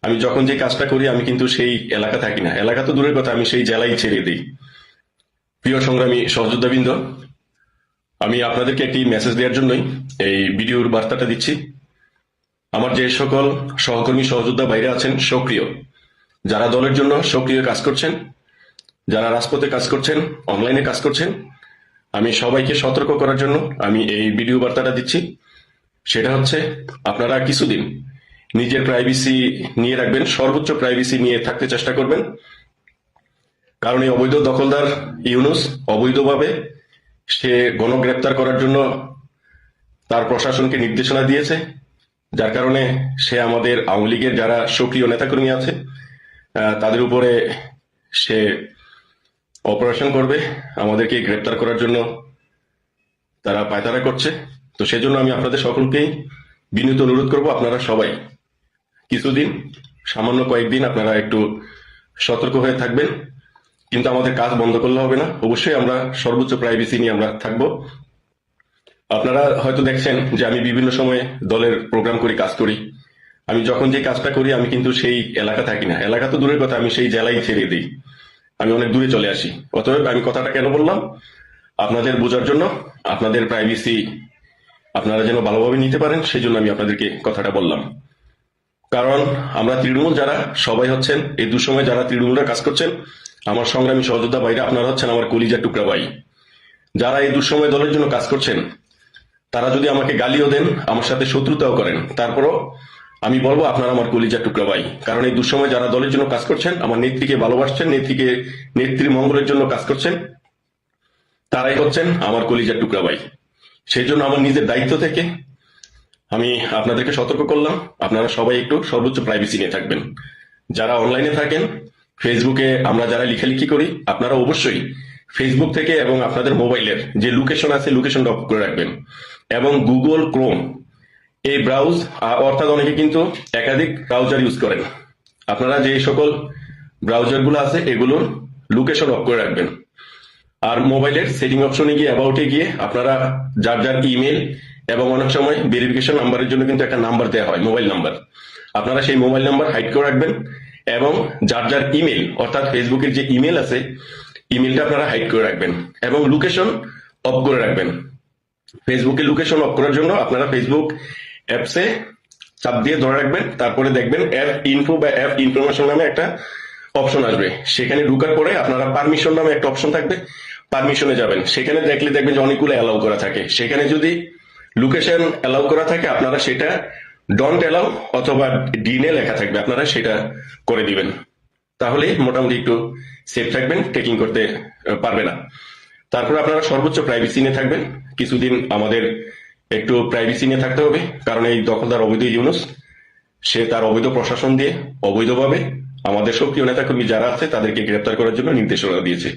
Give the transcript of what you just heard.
আমি যখন যে কাজটা করি আমি কিন্তু সেই এলাকা থাকি না, এলাকা তো দূরের কথা, আমি সেই জেলাই ছেড়ে দিই। প্রিয় সংগ্রামী সহযোদ্ধাবৃন্দ, আমি আপনাদেরকে একটি মেসেজ দেওয়ার জন্যই এই ভিডিওর বার্তাটা দিচ্ছি। আমার যে সকল সহকর্মী সহযোদ্ধা বাইরে আছেন সক্রিয়, যারা দলের জন্য সক্রিয় কাজ করছেন, যারা রাজপথে কাজ করছেন, অনলাইনে কাজ করছেন, আমি সবাইকে সতর্ক করার জন্য আমি এই ভিডিও বার্তাটা দিচ্ছি। সেটা হচ্ছে, আপনারা কিছুদিন নিজের প্রাইভেসি নিয়ে রাখবেন, সর্বোচ্চ প্রাইভেসি নিয়ে থাকতে চেষ্টা করবেন। কারণ এই অবৈধ দখলদার ইউনূস অবৈধভাবে সে গণগ্রেপ্তার করার জন্য তার প্রশাসনকে নির্দেশনা দিয়েছে, যার কারণে সে আমাদের আওয়ামী লীগের যারা সক্রিয় নেতাকর্মী আছে তাদের উপরে সে অপারেশন করবে, আমাদেরকে গ্রেপ্তার করার জন্য তারা পায়তারা করছে। তো সেজন্য আমি আপনাদের সকলকেই বিনীত অনুরোধ করব, আপনারা সবাই কিছুদিন, সামান্য কয়েকদিন আপনারা একটু সতর্ক হয়ে থাকবেন। কিন্তু আমাদের কাজ বন্ধ করলে হবে না, অবশ্যই আমরা সর্বোচ্চ প্রাইভেসি নিয়ে আমরা থাকবো। আপনারা হয়তো দেখছেন যে আমি বিভিন্ন সময়ে দলের প্রোগ্রাম করি, কাজ করি। আমি যখন যে কাজটা করি আমি কিন্তু সেই এলাকা থাকি না, এলাকা তো দূরের কথা, আমি সেই জেলাই ছেড়ে দিই, আমি অনেক দূরে চলে আসি। অতএব আমি কথাটা কেন বললাম, আপনাদের বোঝার জন্য, আপনাদের প্রাইভেসি আপনারা যেন ভালোভাবে নিতে পারেন, সেই জন্য আমি আপনাদেরকে কথাটা বললাম। কারণ আমরা তৃণমূল যারা সবাই হচ্ছেন এই দুঃসময় যারা তৃণমূলের কাজ করছেন, আমার সংগ্রামী সহযোদ্ধা ভাইরা, আপনারা হচ্ছেন আমার কলিজার টুকরা ভাই। যারা এই দুঃসময় দলের জন্য কাজ করছেন, তারা যদি আমাকে গালিও দেন, আমার সাথে শত্রুতাও করেন, তারপরও আমি বলবো আপনারা আমার কলিজার টুকরা ভাই। কারণ এই দুঃসময় যারা দলের জন্য কাজ করছেন, আমার নেত্রীকে ভালোবাসছেন, নেত্রীর মঙ্গলের জন্য কাজ করছেন, তারাই হচ্ছেন আমার কলিজার টুকরা ভাই। সেই জন্য আমার নিজের দায়িত্ব থেকে আমি আপনাদেরকে সতর্ক করলাম, আপনারা সবাই একটু সর্বোচ্চ প্রাইভেসি নিয়ে থাকবেন। যারা অনলাইনে থাকেন, ফেসবুকে আমরা যারা লেখালেখি করি, আপনারা অবশ্যই ফেসবুক থেকে এবং আপনাদের মোবাইলের যে লোকেশন আছে লোকেশনটা অফ করে রাখবেন। এবং গুগল ক্রোম এই ব্রাউজ, অর্থাৎ অনেকে কিন্তু একাধিক ব্রাউজার ইউজ করেন, আপনারা যে সকল ব্রাউজারগুলো আছে এগুলোর লোকেশন অফ করে রাখবেন। আর মোবাইলের সেটিং অপশনে গিয়ে অ্যাবাউটে গিয়ে আপনারা যার যার ইমেল এবং অনেক সময় ভেরিফিকেশন নাম্বারের জন্য কিন্তু একটা নাম্বার দেওয়া হয়, মোবাইল নাম্বার, আপনারা সেই মোবাইল নাম্বার হাইড করে রাখবেন। এবং যার যার ইমেল, অর্থাৎ ফেসবুকের যে ইমেল আছে ইমেলটা আপনারা হাইড করে রাখবেন এবং লোকেশন অফ করে রাখবেন। ফেসবুকে লোকেশন অফ করার জন্য আপনারা ফেসবুক অ্যাপসে চাপ দিয়ে ধরে রাখবেন, তারপরে দেখবেন অ্যাপ ইনফো বা অ্যাপ ইনফরমেশন নামে একটা অপশন আসবে। সেখানে ঢুকার পরে আপনারা পারমিশন নামে একটা অপশন থাকবে, পারমিশনে যাবেন, সেখানে দেখলে দেখবেন যে অনেকগুলো অ্যালাউ করা থাকে। সেখানে যদি লোকেশন অ্যালাউ করা থাকে আপনারা সেটা ডন্ট অ্যালাউ অথবা ডিনে লেখা থাকবে, আপনারা সেটা করে দিবেন। তাহলে মোটামুটি একটু সেফ থাকবেন, ট্রেকিং করতে পারবে না। তারপরে আপনারা সর্বোচ্চ প্রাইভেসি নিয়ে থাকবেন। কিছুদিন আমাদের একটু প্রাইভেসি নিয়ে থাকতে হবে, কারণ এই দখলদার অবৈধ ইউনূস সে তার অবৈধ প্রশাসন দিয়ে অবৈধভাবে আমাদের সক্রিয় নেতাকর্মী যারা আছে তাদেরকে গ্রেপ্তার করার জন্য নির্দেশনা দিয়েছে।